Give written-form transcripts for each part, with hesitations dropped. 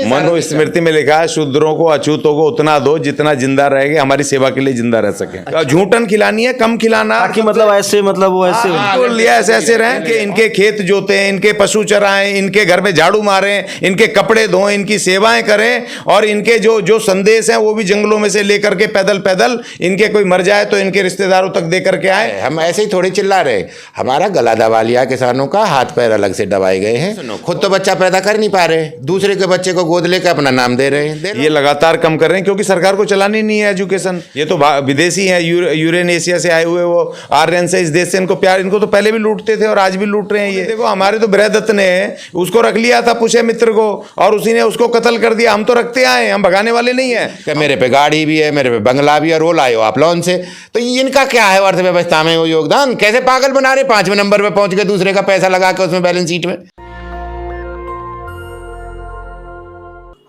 ये मनुस्मृति में लिखा है, शूद्रों को अछूतों को उतना दो जितना जिंदा रहेंगे, हमारी सेवा के लिए जिंदा रह सके। झूठन खिलानी है, कम खिलाना, ताकि मतलब ऐसे मतलब वो ऐसे तो लिया ऐसे रहे कि इनके खेत जोते, इनके पशु चराएं, इनके घर में झाड़ू मारें, इनके कपड़े धोएं, इनकी सेवाएं करें, और इनके जो जो संदेश हैं वो भी जंगलों में से लेकर के पैदल पैदल, इनके कोई मर जाए तो इनके रिश्तेदारों तक दे करके आए। हम ऐसे ही थोड़ी चिल्ला रहे, हमारा गला दबा लिया किसानों का, हाथ पैर अलग से दबाए गए हैं, खुद तो बच्चा पैदा कर नहीं पा रहे, दूसरे के बच्चे को गोद लेकर अपना नाम दे रहे हैं। ये लगातार कम कर रहे हैं क्योंकि सरकार को चलानी नहीं है एजुकेशन। ये तो विदेशी हैं, यूरेनेशिया से आए हुए, वो आर्यन से, इस देश से इनको प्यार, इनको तो पहले भी लूटते थे और आज भी लूट रहे हैं। ये देखो, हमारे तो बृहदत्त ने उसको रख लिया था, पुष्य मित्र को, और उसी ने उसको कत्ल कर दिया। हम तो रखते आए, हम भगाने वाले नहीं है कि मेरे पे गाड़ी भी है, मेरे पे बंगला भी है, रोल आए हो आप लोन से, तो इनका क्या है अर्थव्यवस्था में वो योगदान? कैसे पागल बना रहे, 5वें नंबर पे पहुंच के दूसरे का पैसा लगा के उसमें बैलेंस शीट में।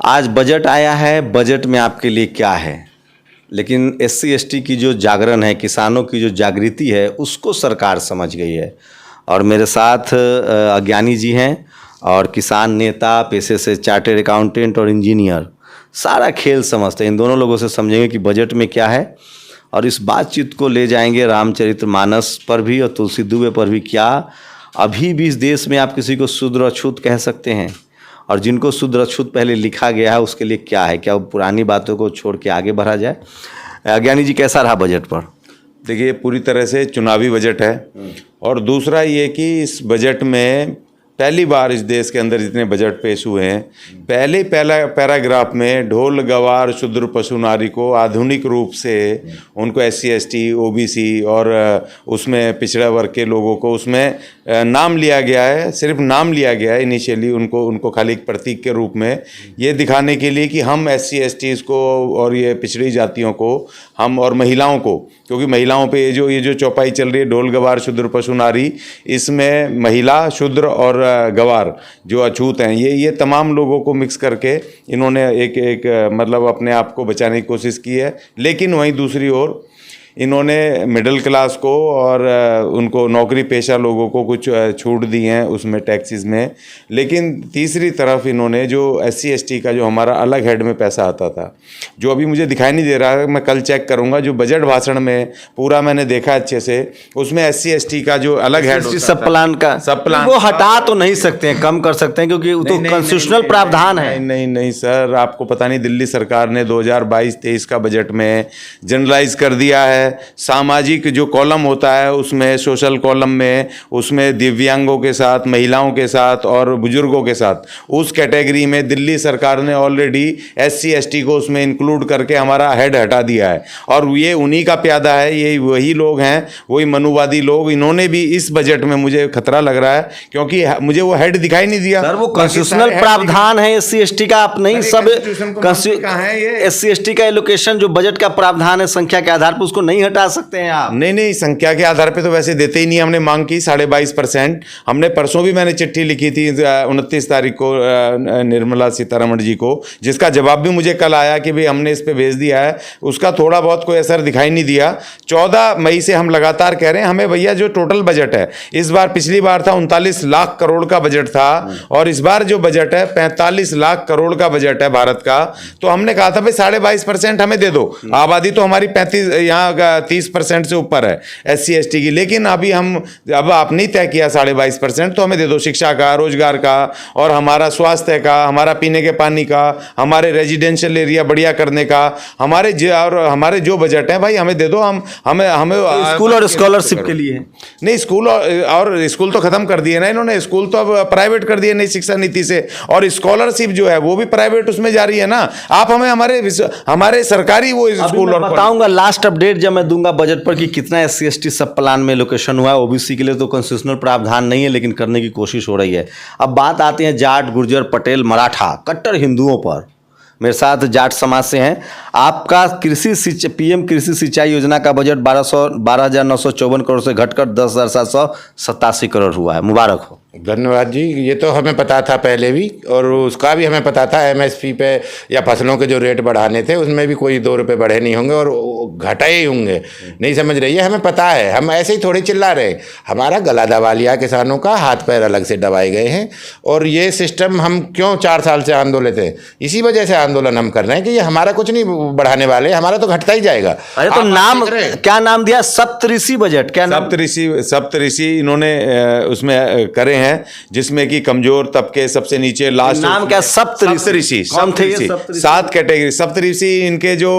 आज बजट आया है, बजट में आपके लिए क्या है? लेकिन SC ST की जो जागरण है, किसानों की जो जागृति है, उसको सरकार समझ गई है। और मेरे साथ अज्ञानी जी हैं, और किसान नेता, पेशे से चार्टेड अकाउंटेंट और इंजीनियर, सारा खेल समझते हैं। इन दोनों लोगों से समझेंगे कि बजट में क्या है, और इस बातचीत को ले जाएंगे रामचरितमानस पर भी और तुलसी दुबे पर भी। क्या अभी भी इस देश में आप किसी को शूद्र अछूत कह सकते हैं? और जिनको शूद्र अछूत पहले लिखा गया है उसके लिए क्या है? क्या वो पुरानी बातों को छोड़ के आगे बढ़ा जाए? अज्ञानी जी, कैसा रहा बजट पर? देखिए, पूरी तरह से चुनावी बजट है। और दूसरा ये कि इस बजट में पहली बार इस देश के अंदर जितने बजट पेश हुए हैं, पहला पैराग्राफ में ढोल गवार शूद्र पशु नारी को आधुनिक रूप से उनको SC ST OBC और उसमें पिछड़ा वर्ग के लोगों को उसमें नाम लिया गया है। सिर्फ नाम लिया गया है इनिशियली, उनको खाली एक प्रतीक के रूप में, ये दिखाने के लिए कि हम SC STs को और ये पिछड़ी जातियों को हम, और महिलाओं को, क्योंकि महिलाओं पे ये जो चौपाई चल रही है, ढोल गवार शूद्र पशु नारी, इसमें महिला, शूद्र और गवार जो अछूत हैं, ये तमाम लोगों को मिक्स करके इन्होंने एक मतलब अपने आप को बचाने की कोशिश की है। लेकिन वहीं दूसरी ओर इन्होंने मिडिल क्लास को और उनको नौकरी पेशा लोगों को कुछ छूट दी हैं उसमें टैक्सेस में। लेकिन तीसरी तरफ इन्होंने जो SC ST का जो हमारा अलग हेड में पैसा आता था, जो अभी मुझे दिखाई नहीं दे रहा है, मैं कल चेक करूंगा, जो बजट भाषण में पूरा मैंने देखा अच्छे से, उसमें SC ST का जो अलग हेड सब प्लान वो हटा तो नहीं सकते हैं, कम कर सकते हैं, क्योंकि वो तो कॉन्स्टिट्यूशनल प्रावधान है। नहीं सर, आपको पता नहीं, दिल्ली सरकार ने 2022-23 का बजट में जनरलाइज कर दिया है। सामाजिक जो कॉलम होता है उसमें, सोशल कॉलम में, उसमें दिव्यांगों के साथ, महिलाओं के साथ और बुजुर्गों के साथ, उस कैटेगरी में दिल्ली सरकार ने ऑलरेडी SC ST को उसमें इंक्लूड करके हमारा हेड हटा दिया है। और ये उन्हीं का प्यादा है, ये वही लोग हैं, वही मनुवादी लोग। इन्होंने भी इस बजट में, मुझे खतरा लग रहा है क्योंकि मुझे वो हेड दिखाई नहीं दिया। सर, वो कॉन्स्टिट्यूशनल प्रावधान है SC ST का, आप नहीं सब SC ST का एलोकेशन जो बजट का प्रावधान है संख्या के आधार पर, उसको नहीं हटा सकते हैं आप। नहीं, संख्या के आधार पे तो वैसे देते ही नहीं। हमने मांग की 22.5%। हमने परसों भी मैंने चिट्ठी लिखी थी 29 तारीख को निर्मला सीतारमण जी को, जिसका जवाब भी मुझे कल आया कि भाई हमने इस पे भेज दिया है। उसका थोड़ा बहुत कोई असर दिखाई नहीं दिया। 14 मई से हम लगातार कह रहे हैं हमें भैया जो टोटल बजट है, इस बार, पिछली बार था 39 लाख करोड़ का बजट था, और इस बार जो बजट है 45 लाख करोड़ का बजट है भारत का। तो हमने कहा था भाई 22.5% हमें दे दो। आबादी तो हमारी 30% से ऊपर है SC ST की, लेकिन अब आपने तय किया 22.5%, तो हमें दे दो शिक्षा का, रोजगार का, और हमारा स्वास्थ्य का, हमारा पीने के पानी का, हमारे रेजिडेंशियल एरिया बढ़िया करने का, हमारे जो बजट है भाई हमें दे दो। हमें स्कूल और स्कॉलरशिप के लिए नहीं, स्कूल तो खत्म कर दिए ना इन्होंने, स्कूल तो अब प्राइवेट कर दिए नई शिक्षा नीति से, और स्कॉलरशिप जो है वो भी प्राइवेट उसमें जा रही है ना। आप हमें हमारे सरकारी वो स्कूल, और बताऊंगा लास्ट अपडेट जब मैं दूंगा बजट पर कि कितना SC ST सब प्लान में लोकेशन हुआ है। OBC के लिए तो कॉन्स्टिट्यूशनल प्रावधान नहीं है, लेकिन करने की कोशिश हो रही है। अब बात आती है जाट, गुर्जर, पटेल, मराठा, कट्टर हिंदुओं पर। मेरे साथ जाट समाज से हैं। आपका PM कृषि सिंचाई योजना का बजट 12,954 करोड़ से घटकर 10,787 करोड़ हुआ है। मुबारक हो। धन्यवाद जी। ये तो हमें पता था पहले भी, और उसका भी हमें पता था एमएसपी पे या फसलों के जो रेट बढ़ाने थे उसमें भी कोई 2 रुपये बढ़े नहीं होंगे और घटे ही होंगे। नहीं समझ रही है, हमें पता है, हम ऐसे ही थोड़ी चिल्ला रहे। हमारा गला दबा लिया किसानों का, हाथ पैर अलग से दबाए गए हैं। और ये सिस्टम हम क्यों 4 साल से आंदोलित है, इसी वजह से आंदोलन हम कर रहे हैं कि ये हमारा कुछ नहीं बढ़ाने वाले, हमारा तो घटता ही जाएगा। अरे तो नाम क्या नाम दिया? सप्तऋषि बजट, क्या नाम? सप्तऋषि इन्होंने उसमें करे हैं, जिसमें कि कमजोर तबके सबसे नीचे लास्ट नाम क्या? सप्तऋषि। कौन थे ये सप्तऋषि? 7 कैटेगरी सप्तऋषि, इनके जो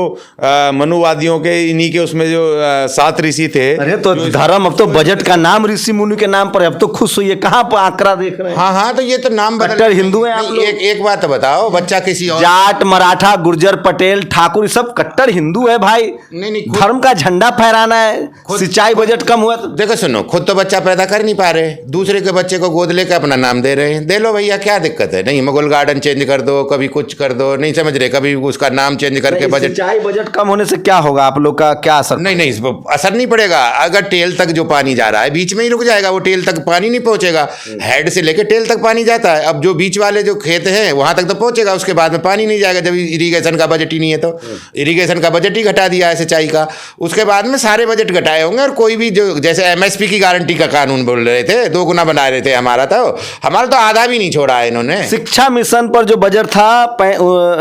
मनुवादियों के इन्हीं के उसमें जो 7 ऋषि थे। अरे तो धर्म, अब तो बजट का नाम ऋषि मुनि के नाम पर है, अब तो खुश हुई है। कहाँ पर आंकड़ा देख रहे हैं? हाँ हाँ, तो ये तो नाम कट्टर हिंदू हैं आप लोग। एक बात बताओ, बच्चा किसी और जाट, मराठा, गुर्जर, पटेल, ठाकुर, सब कट्टर हिंदू है भाई। नहीं, धर्म का झंडा फहराना है। सिंचाई बजट कम हुआ तो देखो सुनो, खुद तो बच्चा पैदा कर नहीं पा रहे, दूसरे के बच्चे को गोद लेकर अपना नाम दे रहे हैं। दे लो भैया, क्या दिक्कत है? नहीं, मुगल गार्डन चेंज कर दो, कभी कुछ कर दो, नहीं समझ रहे, कभी उसका नाम चेंज करके बजट। सिंचाई बजट कम होने से क्या होगा? आप लोग का क्या असर? नहीं, इस पर असर नहीं पड़ेगा। अगर टेल तक जो पानी जा रहा है बीच में ही रुक जाएगा, वो टेल तक पानी नहीं पहुंचेगा। हेड से लेकर टेल तक पानी जाता है। अब जो बीच वाले जो खेत हैं वहां तक तो पहुंचेगा, उसके बाद में पानी नहीं जाएगा। जब इरिगेशन का बजट ही नहीं है तो इरिगेशन का बजट ही घटा दिया है सिंचाई का, उसके बाद में सारे बजट घटाए होंगे। और कोई भी जो जैसे एमएसपी की गारंटी का कानून बोल रहे थे, 2 गुना बना रहे थे, हमारा तो आधा भी नहीं छोड़ा है इन्होंने। शिक्षा मिशन पर जो बजट था,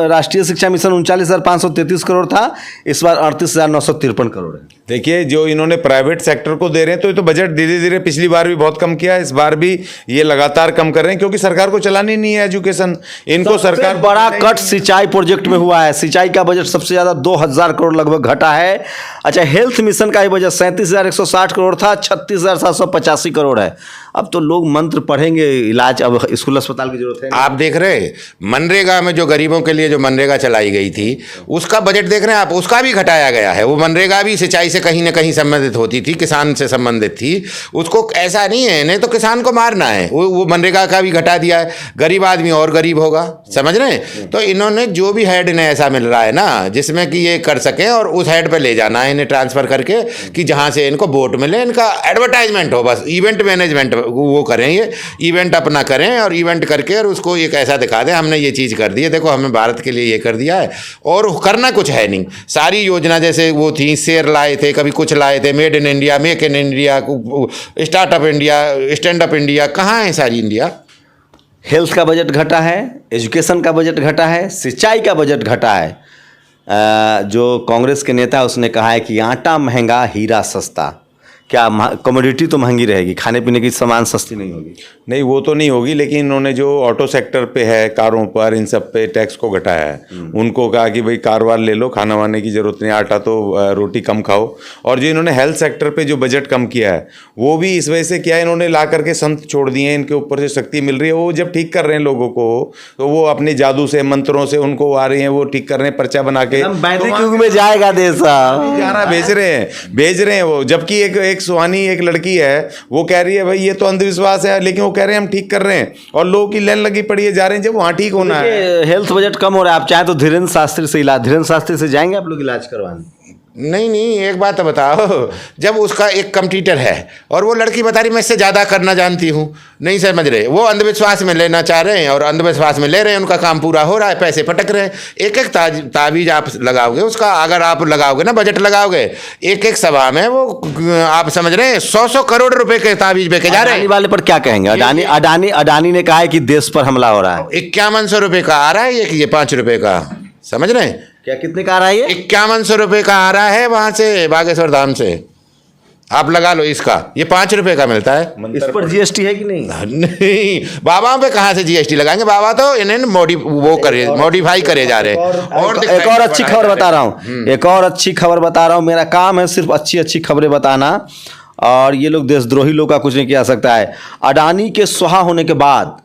राष्ट्रीय शिक्षा मिशन 39,533 करोड़ था, इस बार 38,953 करोड़ है। देखिए, जो इन्होंने प्राइवेट सेक्टर को दे रहे हैं, तो ये तो बजट धीरे धीरे पिछली बार भी बहुत कम किया है, इस बार भी ये लगातार कम कर रहे हैं, क्योंकि सरकार को चलानी नहीं है एजुकेशन। इनको सरकार बड़ा कट सिंचाई प्रोजेक्ट में हुआ है। सिंचाई का बजट सबसे ज्यादा 2,000 करोड़ लगभग घटा है। अच्छा, हेल्थ मिशन का ही बजट 37,160 करोड़ था, 36,785 करोड़ है। अब तो लोग मंत्र पढ़ेंगे, इलाज अब स्कूल अस्पताल की जरूरत है। आप देख रहे हैं मनरेगा में जो गरीबों के लिए जो मनरेगा चलाई गई थी, उसका बजट देख रहे हैं आप, उसका भी घटाया गया है। वो मनरेगा भी सिंचाई से कहीं ना कहीं संबंधित होती थी, किसान से संबंधित थी। उसको ऐसा नहीं है, नहीं तो किसान को मारना है, वो मनरेगा का भी घटा दिया है। गरीब आदमी और गरीब होगा, समझ रहे हैं? तो इन्होंने जो भी हेड इन्हें ऐसा मिल रहा है ना, जिसमें कि ये कर सकें और उस हेड पे ले जाना है इन्हें ट्रांसफर करके, कि जहाँ से इनको वोट मिले, इनका एडवर्टाइजमेंट हो, बस इवेंट मैनेजमेंट वो करें, ये इवेंट अपना करें और इवेंट करके और उसको एक ऐसा दिखा दें, हमने ये चीज़ कर दी है, देखो हमने भारत के लिए ये कर दिया है। और करना कुछ है नहीं। सारी योजना जैसे वो थी, शेर लाए थे, कभी कुछ लाए थे, made in India, make in India, startup India, stand up India, कहाँ है सारी इंडिया? हेल्थ का बजट घटा है, एजुकेशन का बजट घटा है, सिंचाई का बजट घटा है। जो कांग्रेस के नेता उसने कहा है कि आटा महंगा, हीरा सस्ता। क्या कमोडिटी तो महंगी रहेगी, खाने पीने की सामान सस्ती नहीं होगी? नहीं, वो तो नहीं होगी, लेकिन इन्होंने जो ऑटो सेक्टर पे है, कारों पर, इन सब पे टैक्स को घटाया है। उनको कहा कि भाई कार वार ले लो, खाना वाने की ज़रूरत नहीं, आटा तो रोटी कम खाओ। और जो इन्होंने हेल्थ सेक्टर पे जो बजट कम किया है, वो भी इस वजह से किया है, इन्होंने ला करके संत छोड़ दिए हैं, इनके ऊपर से शक्ति मिल रही है। वो जब ठीक कर रहे हैं लोगों को, तो वो अपने जादू से, मंत्रों से उनको आ रही हैं, वो ठीक कर रहे हैं, पर्चा बना के वैदिक युग में जाएगा देश। जाना भेज रहे हैं वो। जबकि एक सुहानी एक लड़की है, वो कह रही है भाई ये तो अंधविश्वास है, लेकिन वो कह रहे हैं हम ठीक कर रहे हैं, और लोगों की लाइन लगी पड़ी है, जा रहे हैं जब वहाँ ठीक होना है। हेल्थ बजट कम हो रहा है, आप चाहें तो धीरेन्द्र शास्त्री से इलाज, धीरेन्द्र शास्त्री से जाएंगे आप लोग इलाज करवाने? नहीं, एक बात बताओ, जब उसका एक कंप्यूटर है और वो लड़की बता रही मैं इससे ज़्यादा करना जानती हूँ, नहीं समझ रहे, वो अंधविश्वास में लेना चाह रहे हैं और अंधविश्वास में ले रहे हैं, उनका काम पूरा हो रहा है, पैसे पटक रहे हैं। एक एक तावीज आप लगाओगे उसका, अगर आप लगाओगे ना, बजट लगाओगे, एक एक सभा में वो आप समझ रहे हैं 100 करोड़ रुपए के तावीज बेचे जा रहे हैं। वाले पर क्या कहेंगे? अडानी ने कहा है कि देश पर हमला हो रहा है। 5100 रुपये का आ रहा है, ये 5 रुपये का, समझ रहे हैं? क्या कितने का आ रहा है ये? 5100 रुपये का आ रहा है वहां से, बागेश्वर धाम से। आप लगा लो इसका, ये 5 रुपये का मिलता है। इस पर जीएसटी है कि नहीं? नहीं, बाबा पे कहाँ से जीएसटी लगाएंगे? बाबा तो इन्हें मॉडिफाई करे जा रहे हैं। और एक और अच्छी खबर बता रहा हूँ, एक और अच्छी खबर बता रहा हूँ। मेरा काम है सिर्फ अच्छी अच्छी खबरें बताना, और ये लोग देशद्रोही लोग का कुछ नहीं किया सकता है। अडानी के स्वाहा होने के बाद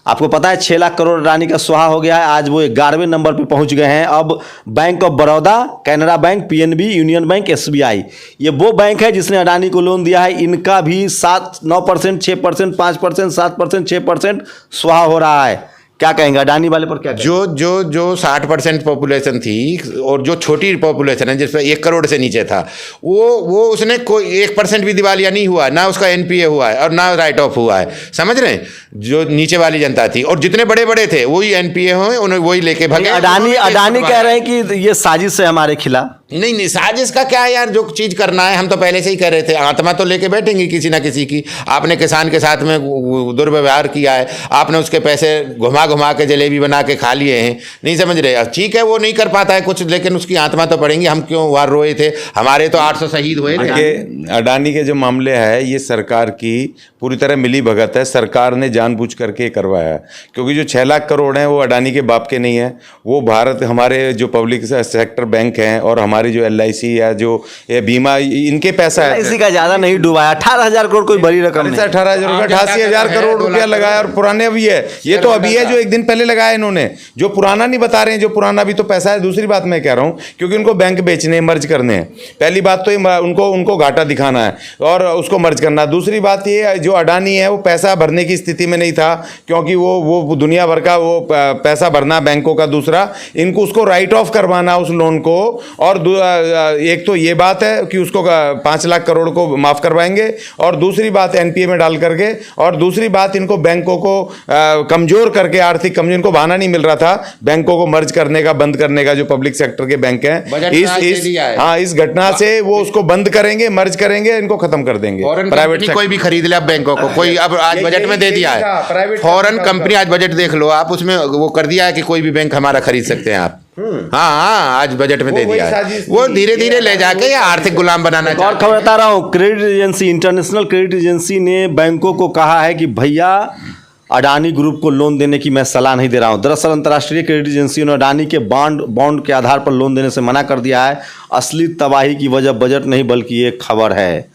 आपको पता है 6 लाख करोड़ अडानी का स्वाहा हो गया है। आज वो 11वें नंबर पे पहुंच गए हैं। अब bank of Baroda, Canara bank, PNB, union bank, SBI, ये वो बैंक है जिसने अडानी को लोन दिया है। इनका भी 9%, 6%, 5%, 7%, 6% स्वाहा हो रहा है। क्या कहेंगे अडानी वाले पर, क्या कहेंगे? जो 60% पॉपुलेशन थी और जो छोटी पॉपुलेशन है जिसमें 1 करोड़ से नीचे था, वो उसने कोई 1% भी दिवालिया नहीं हुआ, ना उसका एनपीए हुआ है और ना राइट ऑफ हुआ है, समझ रहे हैं? जो नीचे वाली जनता थी और जितने बड़े बड़े थे वही एनपीए हुए, उन्हें वही लेके भागे। अडानी कह रहे हैं कि ये साजिश है हमारे खिलाफ। नहीं, साजिश का क्या यार, जो चीज करना है हम तो पहले से ही कर रहे थे। आत्मा तो लेके बैठेंगे किसी ना किसी की। आपने किसान के साथ में दुर्व्यवहार किया है, आपने उसके पैसे घुमा घुमा के जलेबी बना के खा लिए हैं, नहीं समझ रहे? ठीक है, वो नहीं कर पाता है कुछ, लेकिन उसकी आत्मा तो पड़ेंगी। हम क्यों वहां रोए थे? हमारे तो 800 शहीद हुए थे। अडानी के जो मामले है, ये सरकार की पूरी तरह मिली भगत है। सरकार ने जानबूझ करके करवाया है, क्योंकि जो 6 लाख करोड़ हैं वो अडानी के बाप के नहीं है, वो भारत हमारे जो पब्लिक सेक्टर बैंक हैं और हमारी जो LIC या जो ये बीमा, इनके पैसा है। इसी का ज्यादा नहीं डुबाया, 18,000 करोड़ कोई बड़ी रकम नहीं। 18,000 88,000 करोड़ रुपया लगाया, और पुराने भी है। ये तो अभी है जो एक दिन पहले लगाया इन्होंने, जो पुराना नहीं बता रहे हैं। जो पुराना भी तो पैसा है। दूसरी बात मैं कह रहा हूँ, क्योंकि उनको बैंक बेचने, मर्ज करने हैं। पहली बात तो उनको घाटा दिखाना है और उसको मर्ज करना। दूसरी बात ये, जो अडानी है वो पैसा भरने की स्थिति में नहीं था, क्योंकि वो दुनिया भर का वो पैसा भरना बैंकों का। दूसरा, इनको उसको राइट ऑफ करवाना उस लोन को। और एक तो ये बात है कि उसको 5 लाख करोड़ को माफ करवाएंगे, और दूसरी बात एनपीए में डाल करके, और दूसरी बात इनको बैंकों को कमजोर करके, आर्थिक कमजोर, इनको बहाना नहीं मिल रहा था बैंकों को मर्ज करने का, बंद करने का, जो पब्लिक सेक्टर के बैंक हैं। इस घटना से वो उसको बंद करेंगे, मर्ज करेंगे, इनको खत्म कर देंगे। प्राइवेट कोई भी खरीद ले अब बैंकों को, कोई अब आज बजट में दे दिया है। फॉरेन कंपनी आज बजट देख लो आप, उसमें वो कर दिया है कि कोई भी बैंक हमारा खरीद सकते हैं आप। हाँ, आज बजट में दे दिया है। वो धीरे धीरे ले जाके या आर्थिक गुलाम बनाना और खबर बता रहा हूँ, credit agency, international credit agency ने बैंकों को कहा है कि भैया अडानी ग्रुप को लोन देने की मैं सलाह नहीं दे रहा हूं। दरअसल अंतर्राष्ट्रीय क्रेडिट एजेंसी ने अडानी के बॉन्ड के आधार पर लोन देने से मना कर दिया है। असली तबाही की वजह बजट नहीं बल्कि एक खबर है।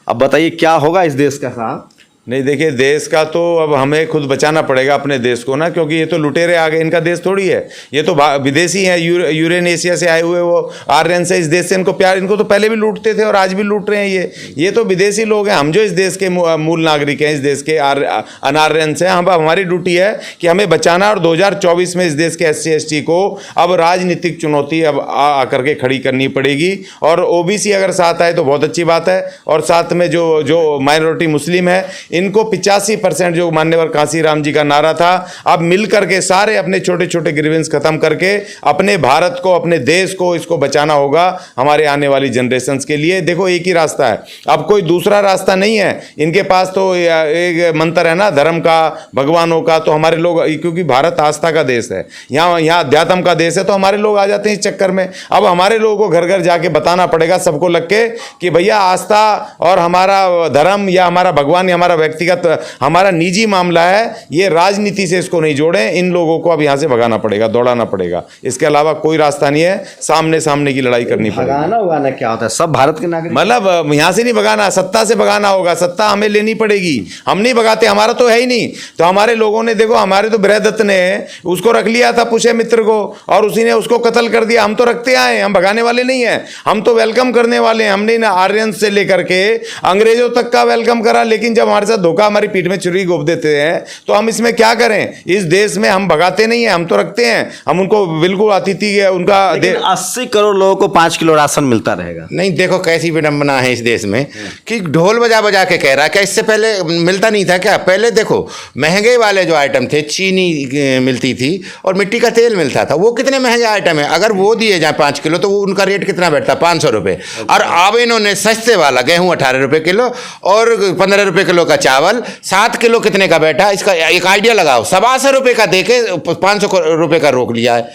अब बताइए क्या होगा इस देश का साथ? नहीं, देखिए, देश का तो अब हमें खुद बचाना पड़ेगा अपने देश को ना, क्योंकि ये तो लुटेरे आ गए। इनका देश थोड़ी है, ये तो विदेशी हैं, यूरेनेशिया से आए हुए वो आर्यन से। इस देश से इनको प्यार, इनको तो पहले भी लूटते थे और आज भी लूट रहे हैं ये तो विदेशी लोग हैं। हम जो इस देश के मूल नागरिक हैं, इस देश के अनार्यंस हैं, हमारी ड्यूटी है कि हमें बचाना। और 2024 में इस देश के SC/ST को अब राजनीतिक चुनौती अब आकर के खड़ी करनी पड़ेगी। और OBC अगर साथ आए तो बहुत अच्छी बात है, और साथ में जो माइनॉरिटी मुस्लिम है, इनको 85% जो मान्यवर कांसीराम जी का नारा था, अब मिल करके सारे अपने छोटे छोटे ग्रीवेंस खत्म करके अपने भारत को, अपने देश को, इसको बचाना होगा हमारे आने वाली जनरेशन्स के लिए। देखो, एक ही रास्ता है, अब कोई दूसरा रास्ता नहीं है इनके पास। तो एक मंत्र है ना धर्म का, भगवानों का। तो हमारे लोग, क्योंकि भारत आस्था का देश है, यहाँ अध्यात्म का देश है, तो हमारे लोग आ जाते हैं इस चक्कर में। अब हमारे लोगों को घर घर जाके बताना पड़ेगा सबको लग के कि भैया आस्था और हमारा धर्म या हमारा भगवान या हमारा व्यक्तिगत, हमारा निजी मामला है, ये राजनीति से इसको नहीं जोड़ें। इन लोगों को अब यहां से भगाना पड़ेगा, दौड़ाना पड़ेगा। इसके अलावा कोई रास्ता नहीं है, सामने की लड़ाई करनी पड़ेगी। भगाना उगाना क्या होता है? सब भारत के नागरिक, मतलब यहां से नहीं भगाना, सत्ता से भगाना होगा। सत्ता हमें लेनी पड़ेगी, हम नहीं भगाते, हमारा तो है ही नहीं। तो हमारे लोगों ने, देखो, हमारे तो बृहदत्त ने उसको रख लिया था, पुष्य मित्र को, और उसी ने उसको कत्ल कर दिया। हम तो रखते आए, हम भगाने वाले नहीं है, हम तो वेलकम करने वाले हैं। हमने ना आर्यंस से लेकर के अंग्रेजों तक का वेलकम करा, लेकिन जब हमारे साथ धोखा, हमारी पीठ में छुरी घोप देते हैं, तो हम इसमें क्या करें? इस देश में हम भगाते नहीं हैं, हम तो रखते हैं। हम उनको बिल्कुल अतिथि है उनका। 80 करोड़ लोगों को 5 किलो राशन मिलता रहेगा। नहीं, देखो कैसी विडंबना है इस देश में कि ढोल बजा बजा के कह रहा है। क्या इससे पहले मिलता नहीं था क्या? पहले देखो, महंगे वाले जो आइटम थे, चीनी मिलती थी और मिट्टी का तेल मिलता था, वो कितने महंगे आइटम है। अगर वो दिए जाए 5 किलो तो वो उनका रेट कितना बैठता? 500 रुपये। और अब इन्होंने सस्ते वाला गेहूँ 18 रुपये किलो और 15 रुपये किलो का चावल, 7 किलो कितने का बैठा? इसका एक आइडिया लगाओ। 125 रुपये का देके 500 रुपये का रोक लिया है।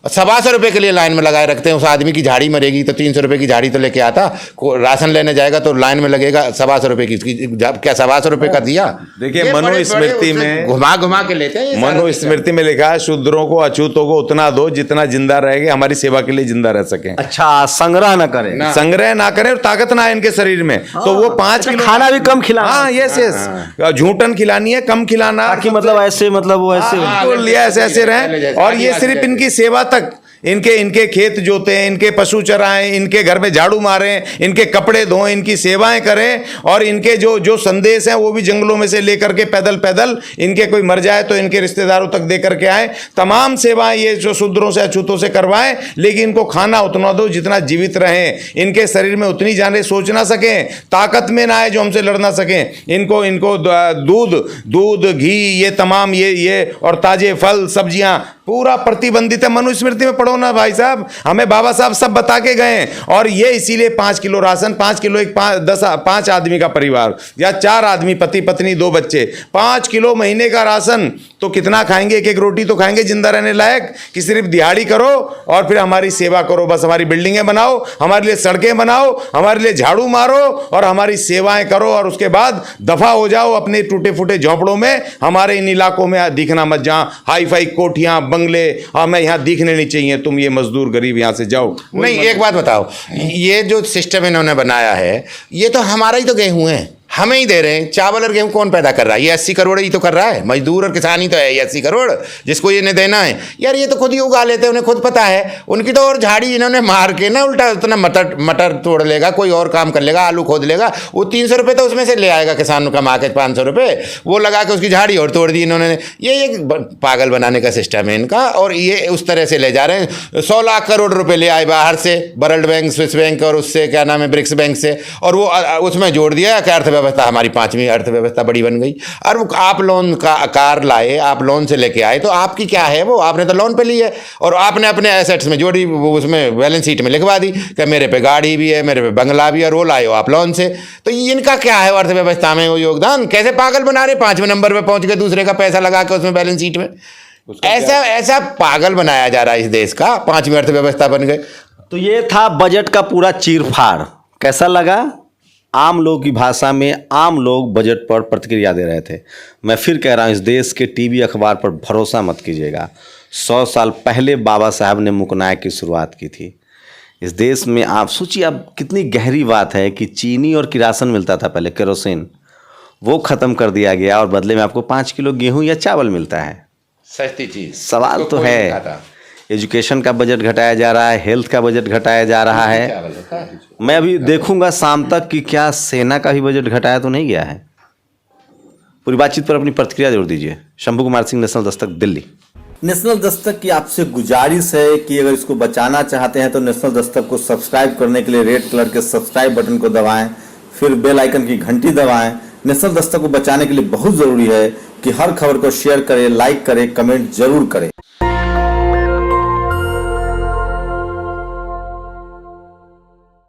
125 रुपये के लिए लाइन में लगाए रखते हैं। उस आदमी की झाड़ी मरेगी तो 300 रुपये की झाड़ी तो लेके आता, राशन लेने जाएगा तो लाइन में लगेगा 125 रुपये की। क्या 125 रुपये का दिया? देखिए, मनुस्मृति में घुमा घुमा के लेते हैं। मनुस्मृति में लिखा है, शूद्रों को, अछूतों को उतना दो जितना जिंदा रहेंगे, हमारी सेवा के लिए जिंदा रह सके। अच्छा, संग्रह ना करें, संग्रह ना करें और ताकत ना है इनके शरीर में। तो वो 5 किलो खाना भी कम खिलाना। हाँ, यस, झूठन खिलानी है, कम खिलाना, ताकि मतलब ऐसे, मतलब वो ऐसे लिया ऐसे रहे। और ये सिर्फ इनकी सेवा तक, इनके खेत जोतें, इनके पशु चराएं, इनके घर में झाड़ू मारें, इनके कपड़े धोएं, इनकी सेवाएं करें, और इनके जो संदेश हैं वो भी जंगलों में से लेकर के पैदल पैदल, इनके कोई मर जाए तो इनके रिश्तेदारों तक दे करके आए। तमाम सेवाएं ये जो शूद्रों से अछूतों से करवाएं, लेकिन इनको खाना उतना दो जितना जीवित रहें, इनके शरीर में उतनी जाने सोच ना सकें, ताकत में ना आए जो हमसे लड़ ना सकें। इनको दूध घी ये तमाम ये और ताजे फल सब्जियां पूरा प्रतिबंधित है। मनुस्मृति में पढ़ो ना भाई साहब, हमें बाबा साहब सब बता के गए। और ये इसीलिए 5 किलो राशन, 5 किलो 5 आदमी का परिवार या 4 आदमी, पति पत्नी 2 बच्चे, 5 किलो महीने का राशन, तो कितना खाएंगे? एक रोटी तो खाएंगे जिंदा रहने लायक, कि सिर्फ दिहाड़ी करो और फिर हमारी सेवा करो। बस हमारी बिल्डिंगें बनाओ, हमारे लिए सड़कें बनाओ, हमारे लिए झाड़ू मारो और हमारी सेवाएं करो, और उसके बाद दफा हो जाओ अपने टूटे फूटे झोंपड़ों में। हमारे इन इलाकों में दिखना मत, जहां हाई फाई कोठियां बंगले हमें यहाँ दिखने नहीं चाहिए। तुम ये मजदूर गरीब यहाँ से जाओ। नहीं, एक बात बताओ, ये जो सिस्टम इन्होंने बनाया है ये तो हमारा ही तो गेहूं है, हमें ही दे रहे हैं। चावल और गेहूं कौन पैदा कर रहा है? ये 80 करोड़ ही तो कर रहा है, मजदूर और किसान ही तो है ये 80 करोड़ जिसको ये देना है। यार ये तो खुद ही उगा लेते हैं, उन्हें खुद पता है। उनकी तो और झाड़ी इन्होंने मार के ना उल्टा उतना मटर तोड़ लेगा, कोई और काम कर लेगा, आलू खोद लेगा, वो 300 रुपये तो उसमें से ले आएगा किसान कमा के, 500 रुपये वो लगा के उसकी झाड़ी और तोड़ दी इन्होंने। ये एक पागल बनाने का सिस्टम है इनका, और ये उस तरह से ले जा रहे हैं। 100 लाख करोड़ रुपये ले आए बाहर से, वर्ल्ड बैंक, स्विस बैंक और उससे क्या नाम है ब्रिक्स बैंक से, और वो उसमें जोड़ दिया कि अर्थव्यवस्था हमारी 5वीं अर्थव्यवस्था बड़ी बन गई। और आप लोन का कार लाए, आप लोन से लेके आए, तो आपकी क्या है वो? आपने तो लोन पे ली है और आपने अपने एसेट्स में जोड़ी, वो उसमें बैलेंस शीट में लिखवा दी कि मेरे पे गाड़ी भी है, मेरे पे बंगला भी है, और वो लाए हो आप लोन से। तो इनका क्या है अर्थव्यवस्था में वो योगदान? कैसे पागल बना रहे, 5वें नंबर पे पहुंच गए दूसरे का पैसा लगा के उसमें बैलेंस शीट में। ऐसा पागल बनाया जा रहा है इस देश का, 5वीं अर्थव्यवस्था बन गए। तो ये था बजट का पूरा चीरफाड़। कैसा लगा? आम लोग की भाषा में आम लोग बजट पर प्रतिक्रिया दे रहे थे। मैं फिर कह रहा हूँ, इस देश के टीवी अखबार पर भरोसा मत कीजिएगा। 100 साल पहले बाबा साहब ने मुकनायक की शुरुआत की थी। इस देश में आप सोचिए, अब कितनी गहरी बात है कि चीनी और किरासन मिलता था पहले, केरोसिन, वो ख़त्म कर दिया गया और बदले में आपको 5 किलो गेहूँ या चावल मिलता है। सस्ती चीज़। सवाल तो है, एजुकेशन का बजट घटाया जा रहा है, हेल्थ का बजट घटाया जा रहा है। मैं अभी देखूंगा शाम तक कि क्या सेना का भी बजट घटाया तो नहीं गया है। पूरी बातचीत पर अपनी प्रतिक्रिया जरूर दीजिए। शंभू कुमार सिंह, नेशनल दस्तक, दिल्ली। नेशनल दस्तक की आपसे गुजारिश है कि अगर इसको बचाना चाहते हैं तो नेशनल दस्तक को सब्सक्राइब करने के लिए रेड कलर के सब्सक्राइब बटन को दबाएं, फिर बेल आइकन की घंटी दबाएं। नेशनल दस्तक को बचाने के लिए बहुत जरूरी है कि हर खबर को शेयर करें, लाइक करें, कमेंट जरूर करें।